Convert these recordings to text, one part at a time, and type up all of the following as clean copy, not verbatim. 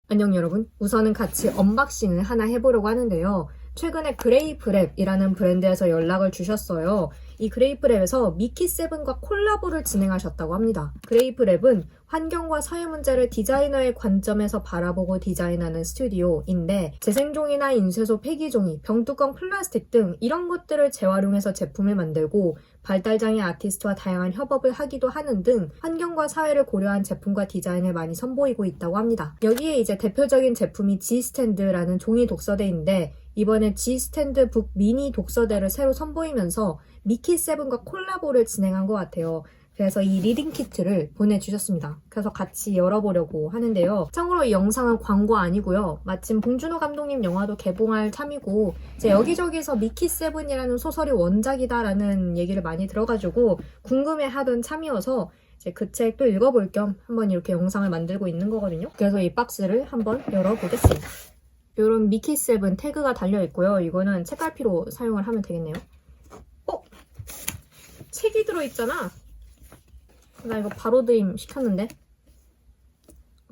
안녕 여러분. 우선은 같이 언박싱을 하나 해보려고 하는데요. 최근에 그레이프랩이라는 브랜드에서 연락을 주셨어요. 이 그레이프랩에서 미키7과 콜라보를 진행하셨다고 합니다. 그레이프랩은 환경과 사회 문제를 디자이너의 관점에서 바라보고 디자인하는 스튜디오인데 재생종이나 인쇄소 폐기종이, 병뚜껑 플라스틱 등 이런 것들을 재활용해서 제품을 만들고 발달장애 아티스트와 다양한 협업을 하기도 하는 등 환경과 사회를 고려한 제품과 디자인을 많이 선보이고 있다고 합니다. 여기에 이제 대표적인 제품이 G스탠드라는 종이 독서대인데 이번에 G스탠드 북 미니 독서대를 새로 선보이면서 미키7과 콜라보를 진행한 것 같아요. 그래서 이 리딩 키트를 보내주셨습니다. 그래서 같이 열어보려고 하는데요. 참고로 이 영상은 광고 아니고요. 마침 봉준호 감독님 영화도 개봉할 참이고 이제 여기저기서 미키7이라는 소설이 원작이다라는 얘기를 많이 들어가지고 궁금해하던 참이어서 이제 그 책도 읽어볼 겸 한번 이렇게 영상을 만들고 있는 거거든요. 그래서 이 박스를 한번 열어보겠습니다. 이런 미키7 태그가 달려있고요. 이거는 책갈피로 사용을 하면 되겠네요. 책이 들어있잖아. 나 이거 바로드림 시켰는데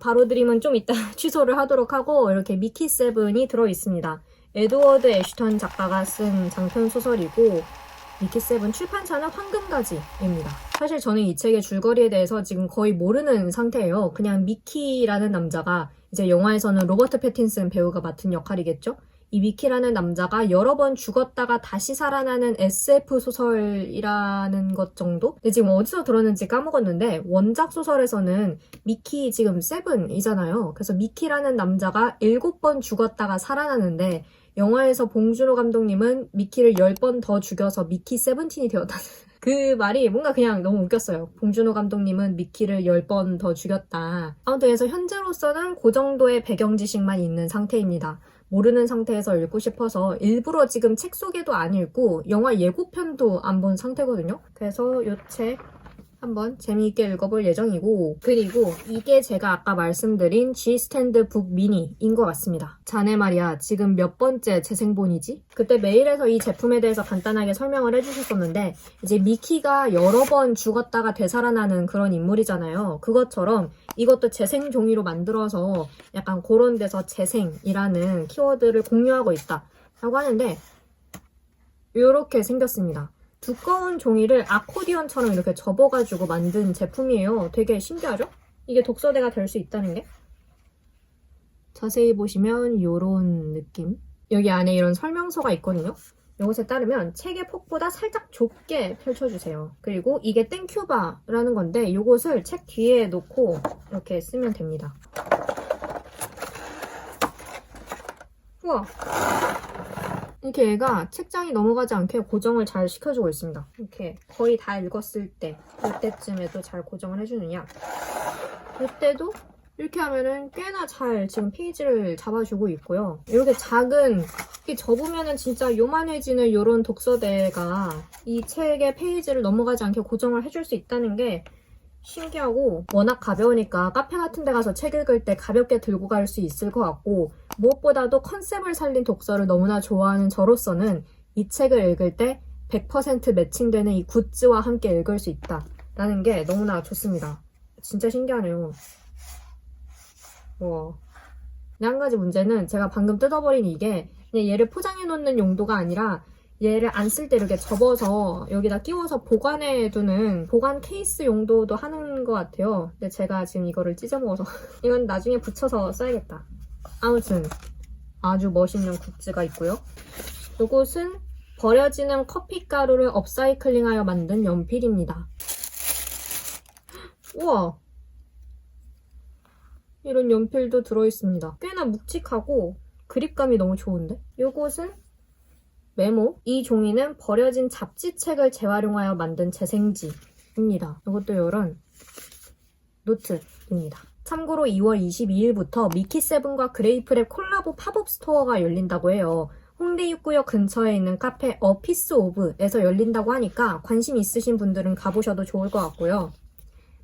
바로드림은 좀 이따 취소를 하도록 하고 이렇게 미키7이 들어있습니다. 에드워드 애슈턴 작가가 쓴 장편 소설이고 미키7 출판사는 황금가지입니다. 사실 저는 이 책의 줄거리에 대해서 지금 거의 모르는 상태예요. 그냥 미키라는 남자가 이제 영화에서는 로버트 패틴슨 배우가 맡은 역할이겠죠? 이 미키라는 남자가 여러 번 죽었다가 다시 살아나는 SF 소설이라는 것 정도? 근데 지금 어디서 들었는지 까먹었는데 원작 소설에서는 미키 지금 7이잖아요. 그래서 미키라는 남자가 7번 죽었다가 살아나는데 영화에서 봉준호 감독님은 미키를 10번 더 죽여서 미키 17이 되었다는 그 말이 뭔가 그냥 너무 웃겼어요. 봉준호 감독님은 미키를 10번 더 죽였다. 아무튼 그래서 현재로서는 그 정도의 배경 지식만 있는 상태입니다. 모르는 상태에서 읽고 싶어서 일부러 지금 책 소개도 안 읽고 영화 예고편도 안 본 상태거든요. 그래서 이 책 한번 재미있게 읽어볼 예정이고 그리고 이게 제가 아까 말씀드린 G스탠드 북 미니인 것 같습니다. 자네 말이야 지금 몇 번째 재생본이지? 그때 메일에서 이 제품에 대해서 간단하게 설명을 해주셨었는데 이제 미키가 여러 번 죽었다가 되살아나는 그런 인물이잖아요. 그것처럼 이것도 재생 종이로 만들어서 약간 그런 데서 재생이라는 키워드를 공유하고 있다 라고 하는데 이렇게 생겼습니다. 두꺼운 종이를 아코디언처럼 이렇게 접어가지고 만든 제품이에요. 되게 신기하죠? 이게 독서대가 될 수 있다는 게. 자세히 보시면 이런 느낌. 여기 안에 이런 설명서가 있거든요. 이것에 따르면 책의 폭보다 살짝 좁게 펼쳐주세요. 그리고 이게 땡큐바라는 건데 이것을 책 뒤에 놓고 이렇게 쓰면 됩니다. 우와! 이렇게 얘가 책장이 넘어가지 않게 고정을 잘 시켜주고 있습니다. 이렇게 거의 다 읽었을 때 이때쯤에도 잘 고정을 해주느냐 이때도 이렇게 하면은 꽤나 잘 지금 페이지를 잡아주고 있고요. 이렇게 작은 이렇게 접으면은 진짜 요만해지는 이런 독서대가 이 책의 페이지를 넘어가지 않게 고정을 해줄 수 있다는 게 신기하고 워낙 가벼우니까 카페 같은 데 가서 책 읽을 때 가볍게 들고 갈 수 있을 것 같고 무엇보다도 컨셉을 살린 독서를 너무나 좋아하는 저로서는 이 책을 읽을 때 100% 매칭되는 이 굿즈와 함께 읽을 수 있다라는 게 너무나 좋습니다. 진짜 신기하네요. 와. 근데 한 가지 문제는 제가 방금 뜯어버린 이게 그냥 얘를 포장해 놓는 용도가 아니라 얘를 안 쓸 때 이렇게 접어서 여기다 끼워서 보관해두는 보관 케이스 용도도 하는 것 같아요. 근데 제가 지금 이거를 찢어먹어서 이건 나중에 붙여서 써야겠다. 아무튼 아주 멋있는 굿즈가 있고요. 이것은 버려지는 커피가루를 업사이클링하여 만든 연필입니다. 우와! 이런 연필도 들어있습니다. 꽤나 묵직하고 그립감이 너무 좋은데? 이것은 메모. 이 종이는 버려진 잡지책을 재활용하여 만든 재생지입니다. 이것도 이런 노트입니다. 참고로 2월 22일부터 미키7과 그레이프랩 콜라보 팝업 스토어가 열린다고 해요. 홍대 6구역 근처에 있는 카페 어 피스 오브에서 열린다고 하니까 관심 있으신 분들은 가보셔도 좋을 것 같고요.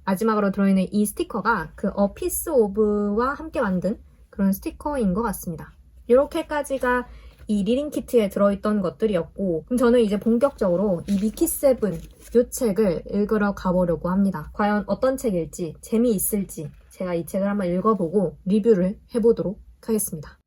마지막으로 들어있는 이 스티커가 그 어 피스 오브와 함께 만든 그런 스티커인 것 같습니다. 이렇게까지가 이 리딩 키트에 들어있던 것들이었고 그럼 저는 이제 본격적으로 이 미키7 이 책을 읽으러 가보려고 합니다. 과연 어떤 책일지 재미있을지 제가 이 책을 한번 읽어보고 리뷰를 해보도록 하겠습니다.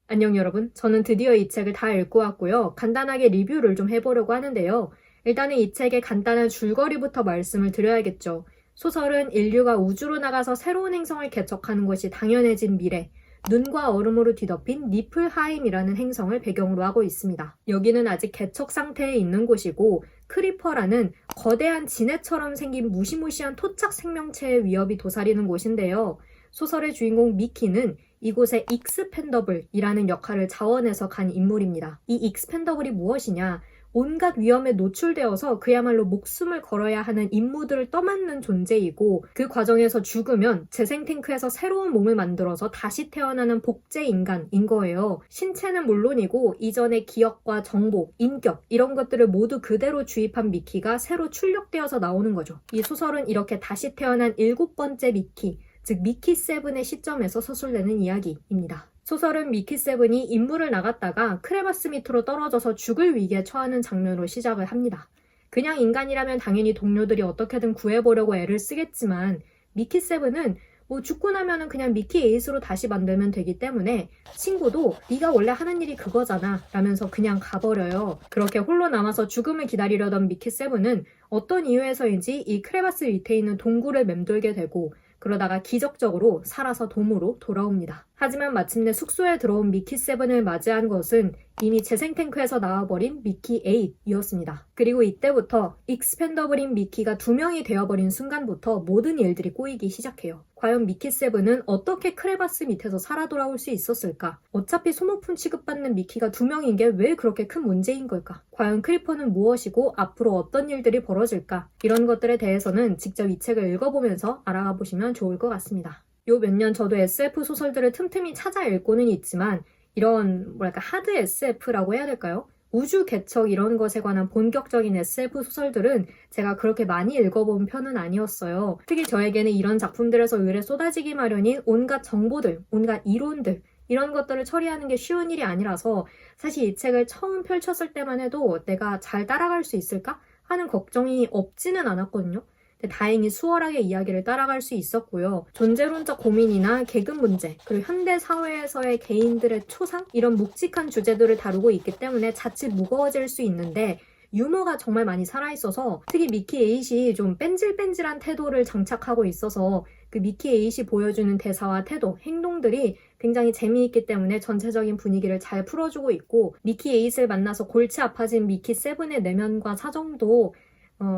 안녕 여러분, 저는 드디어 이 책을 다 읽고 왔고요. 간단하게 리뷰를 좀 해보려고 하는데요. 일단은 이 책의 간단한 줄거리부터 말씀을 드려야겠죠. 소설은 인류가 우주로 나가서 새로운 행성을 개척하는 것이 당연해진 미래, 눈과 얼음으로 뒤덮인 니플하임이라는 행성을 배경으로 하고 있습니다. 여기는 아직 개척 상태에 있는 곳이고 크리퍼라는 거대한 지네처럼 생긴 무시무시한 토착 생명체의 위협이 도사리는 곳인데요. 소설의 주인공 미키는 이곳의 익스펜더블이라는 역할을 자원해서 간 인물입니다. 이 익스펜더블이 무엇이냐? 온갖 위험에 노출되어서 그야말로 목숨을 걸어야 하는 임무들을 떠맡는 존재이고 그 과정에서 죽으면 재생탱크에서 새로운 몸을 만들어서 다시 태어나는 복제 인간인 거예요. 신체는 물론이고 이전의 기억과 정보, 인격 이런 것들을 모두 그대로 주입한 미키가 새로 출력되어서 나오는 거죠. 이 소설은 이렇게 다시 태어난 7번째 미키, 즉 미키 세븐의 시점에서 서술되는 이야기입니다. 소설은 미키 세븐이 임무를 나갔다가 크레바스 밑으로 떨어져서 죽을 위기에 처하는 장면으로 시작을 합니다. 그냥 인간이라면 당연히 동료들이 어떻게든 구해보려고 애를 쓰겠지만 미키 세븐은 죽고 나면은 그냥 미키 에잇으로 다시 만들면 되기 때문에 친구도 네가 원래 하는 일이 그거잖아 라면서 그냥 가버려요. 그렇게 홀로 남아서 죽음을 기다리려던 미키 세븐은 어떤 이유에서인지 이 크레바스 밑에 있는 동굴을 맴돌게 되고 그러다가 기적적으로 살아서 돔으로 돌아옵니다. 하지만 마침내 숙소에 들어온 미키 세븐을 맞이한 것은 이미 재생탱크에서 나와버린 미키 에잇이었습니다. 그리고 이때부터 익스펜더블인 미키가 2명이 되어버린 순간부터 모든 일들이 꼬이기 시작해요. 과연 미키 세븐은 어떻게 크레바스 밑에서 살아 돌아올 수 있었을까? 어차피 소모품 취급받는 미키가 2명인 게 왜 그렇게 큰 문제인 걸까? 과연 크리퍼는 무엇이고 앞으로 어떤 일들이 벌어질까? 이런 것들에 대해서는 직접 이 책을 읽어보면서 알아가 보시면 좋을 것 같습니다. 요 몇 년 저도 SF 소설들을 틈틈이 찾아 읽고는 있지만 이런 하드 SF라고 해야 될까요? 우주 개척 이런 것에 관한 본격적인 SF 소설들은 제가 그렇게 많이 읽어본 편은 아니었어요. 특히 저에게는 이런 작품들에서 의뢰 쏟아지기 마련인 온갖 정보들, 온갖 이론들 이런 것들을 처리하는 게 쉬운 일이 아니라서 사실 이 책을 처음 펼쳤을 때만 해도 내가 잘 따라갈 수 있을까 하는 걱정이 없지는 않았거든요. 다행히 수월하게 이야기를 따라갈 수 있었고요. 존재론적 고민이나 계급 문제, 그리고 현대 사회에서의 개인들의 초상 이런 묵직한 주제들을 다루고 있기 때문에 자칫 무거워질 수 있는데 유머가 정말 많이 살아있어서 특히 미키 에잇이 좀 뺀질뺀질한 태도를 장착하고 있어서 그 미키 에잇이 보여주는 대사와 태도, 행동들이 굉장히 재미있기 때문에 전체적인 분위기를 잘 풀어주고 있고, 미키 에잇을 만나서 골치 아파진 미키 세븐의 내면과 사정도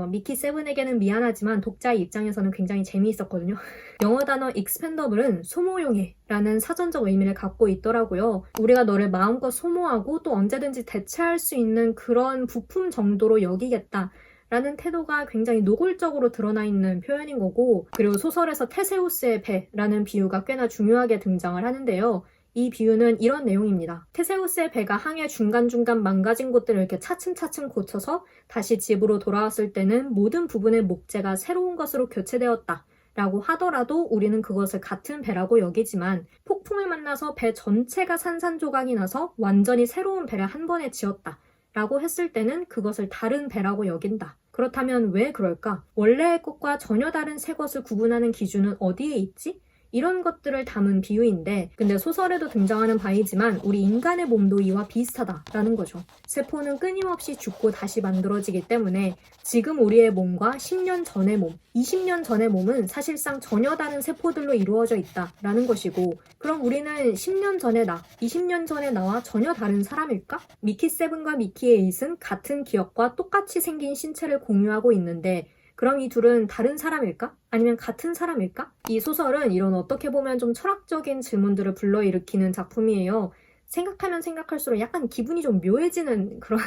미키 세븐에게는 미안하지만 독자의 입장에서는 굉장히 재미있었거든요. 영어 단어 익스펜더블은 소모용해라는 사전적 의미를 갖고 있더라고요. 우리가 너를 마음껏 소모하고 또 언제든지 대체할 수 있는 그런 부품 정도로 여기겠다 라는 태도가 굉장히 노골적으로 드러나 있는 표현인 거고, 그리고 소설에서 테세우스의 배라는 비유가 꽤나 중요하게 등장을 하는데요. 이 비유는 이런 내용입니다. 테세우스의 배가 항해 중간중간 망가진 곳들을 이렇게 차츰차츰 고쳐서 다시 집으로 돌아왔을 때는 모든 부분의 목재가 새로운 것으로 교체되었다 라고 하더라도 우리는 그것을 같은 배라고 여기지만, 폭풍을 만나서 배 전체가 산산조각이 나서 완전히 새로운 배를 한 번에 지었다 라고 했을 때는 그것을 다른 배라고 여긴다. 그렇다면 왜 그럴까? 원래의 것과 전혀 다른 새 것을 구분하는 기준은 어디에 있지? 이런 것들을 담은 비유인데, 근데 소설에도 등장하는 바이지만 우리 인간의 몸도 이와 비슷하다라는 거죠. 세포는 끊임없이 죽고 다시 만들어지기 때문에 지금 우리의 몸과 10년 전의 몸, 20년 전의 몸은 사실상 전혀 다른 세포들로 이루어져 있다라는 것이고, 그럼 우리는 10년 전의 나, 20년 전의 나와 전혀 다른 사람일까? 미키 세븐과 미키 에잇은 같은 기억과 똑같이 생긴 신체를 공유하고 있는데, 그럼 이 둘은 다른 사람일까? 아니면 같은 사람일까? 이 소설은 이런 어떻게 보면 좀 철학적인 질문들을 불러일으키는 작품이에요. 생각하면 생각할수록 약간 기분이 좀 묘해지는 그런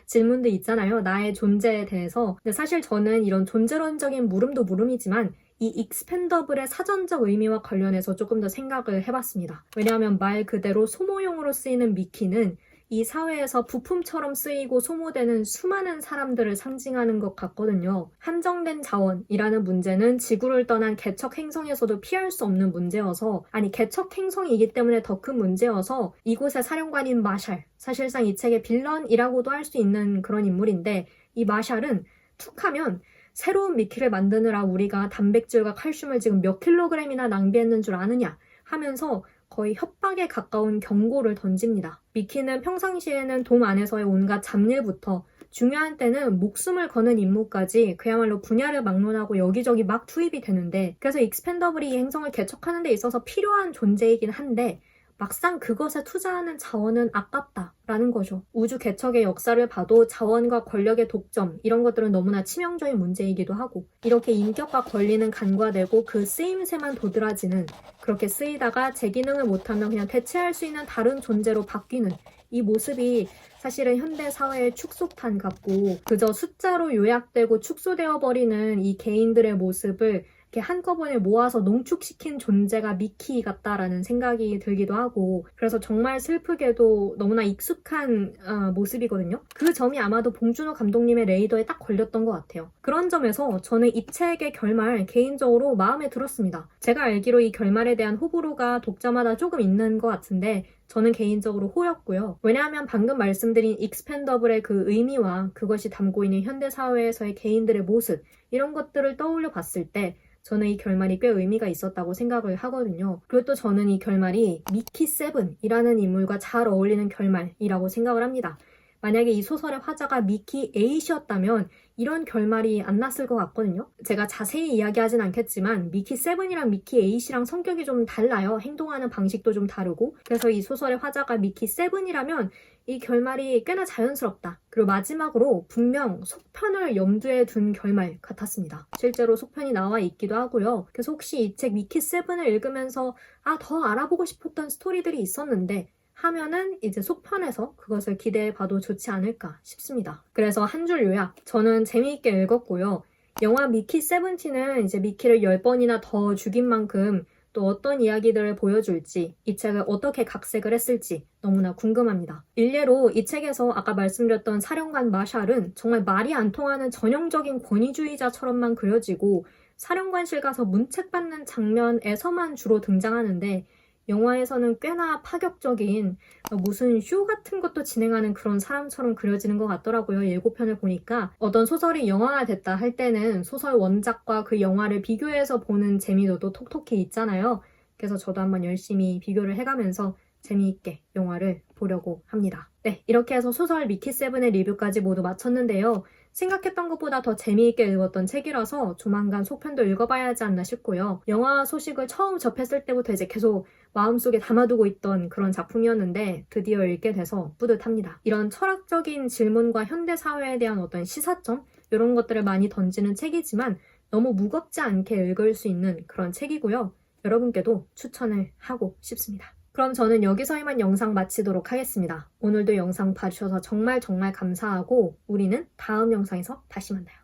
질문들 있잖아요. 나의 존재에 대해서. 근데 사실 저는 이런 존재론적인 물음도 물음이지만 이 익스펜더블의 사전적 의미와 관련해서 조금 더 생각을 해봤습니다. 왜냐하면 말 그대로 소모용으로 쓰이는 미키는 이 사회에서 부품처럼 쓰이고 소모되는 수많은 사람들을 상징하는 것 같거든요. 한정된 자원이라는 문제는 지구를 떠난 개척 행성에서도 피할 수 없는 문제여서, 아니 개척 행성이기 때문에 더 큰 문제여서 이곳의 사령관인 마샬, 사실상 이 책의 빌런이라고도 할 수 있는 그런 인물인데, 이 마샬은 툭 하면 새로운 미키를 만드느라 우리가 단백질과 칼슘을 지금 몇 킬로그램이나 낭비했는 줄 아느냐 하면서 거의 협박에 가까운 경고를 던집니다. 미키는 평상시에는 돔 안에서의 온갖 잡일부터 중요한 때는 목숨을 거는 임무까지 그야말로 분야를 막론하고 여기저기 막 투입이 되는데, 그래서 익스펜더블이 이 행성을 개척하는 데 있어서 필요한 존재이긴 한데 막상 그것에 투자하는 자원은 아깝다라는 거죠. 우주 개척의 역사를 봐도 자원과 권력의 독점, 이런 것들은 너무나 치명적인 문제이기도 하고, 이렇게 인격과 권리는 간과되고 그 쓰임새만 도드라지는, 그렇게 쓰이다가 제 기능을 못하면 그냥 대체할 수 있는 다른 존재로 바뀌는 이 모습이 사실은 현대 사회의 축소판 같고, 그저 숫자로 요약되고 축소되어 버리는 이 개인들의 모습을 이렇게 한꺼번에 모아서 농축시킨 존재가 미키 같다라는 생각이 들기도 하고, 그래서 정말 슬프게도 너무나 익숙한 모습이거든요. 그 점이 아마도 봉준호 감독님의 레이더에 딱 걸렸던 것 같아요. 그런 점에서 저는 이 책의 결말 개인적으로 마음에 들었습니다. 제가 알기로 이 결말에 대한 호불호가 독자마다 조금 있는 것 같은데 저는 개인적으로 호였고요. 왜냐하면 방금 말씀드린 익스펜더블의 그 의미와 그것이 담고 있는 현대사회에서의 개인들의 모습, 이런 것들을 떠올려 봤을 때 저는 이 결말이 꽤 의미가 있었다고 생각을 하거든요. 그리고 또 저는 이 결말이 미키 세븐이라는 인물과 잘 어울리는 결말이라고 생각을 합니다. 만약에 이 소설의 화자가 미키 에잇이었다면 이런 결말이 안 났을 것 같거든요. 제가 자세히 이야기하진 않겠지만 미키 세븐이랑 미키 에잇이랑 성격이 좀 달라요. 행동하는 방식도 좀 다르고. 그래서 이 소설의 화자가 미키 세븐이라면 이 결말이 꽤나 자연스럽다. 그리고 마지막으로 분명 속편을 염두에 둔 결말 같았습니다. 실제로 속편이 나와 있기도 하고요. 그래서 혹시 이 책 미키 세븐을 읽으면서 더 알아보고 싶었던 스토리들이 있었는데 하면은 이제 속편에서 그것을 기대해봐도 좋지 않을까 싶습니다. 그래서 한 줄 요약, 저는 재미있게 읽었고요. 영화 미키 세븐틴은 이제 미키를 10번이나 더 죽인 만큼 또 어떤 이야기들을 보여줄지, 이 책을 어떻게 각색을 했을지 너무나 궁금합니다. 일례로 이 책에서 아까 말씀드렸던 사령관 마샬은 정말 말이 안 통하는 전형적인 권위주의자처럼만 그려지고 사령관실 가서 문책받는 장면에서만 주로 등장하는데, 영화에서는 꽤나 파격적인 무슨 쇼 같은 것도 진행하는 그런 사람처럼 그려지는 것 같더라고요. 예고편을 보니까 어떤 소설이 영화가 됐다 할 때는 소설 원작과 그 영화를 비교해서 보는 재미도 또 톡톡히 있잖아요. 그래서 저도 한번 열심히 비교를 해가면서 재미있게 영화를 보려고 합니다. 네, 이렇게 해서 소설 미키 세븐의 리뷰까지 모두 마쳤는데요. 생각했던 것보다 더 재미있게 읽었던 책이라서 조만간 속편도 읽어봐야 하지 않나 싶고요. 영화 소식을 처음 접했을 때부터 이제 계속 마음속에 담아두고 있던 그런 작품이었는데 드디어 읽게 돼서 뿌듯합니다. 이런 철학적인 질문과 현대 사회에 대한 어떤 시사점 이런 것들을 많이 던지는 책이지만 너무 무겁지 않게 읽을 수 있는 그런 책이고요. 여러분께도 추천을 하고 싶습니다. 그럼 저는 여기서 이만 영상 마치도록 하겠습니다. 오늘도 영상 봐주셔서 정말 감사하고 우리는 다음 영상에서 다시 만나요.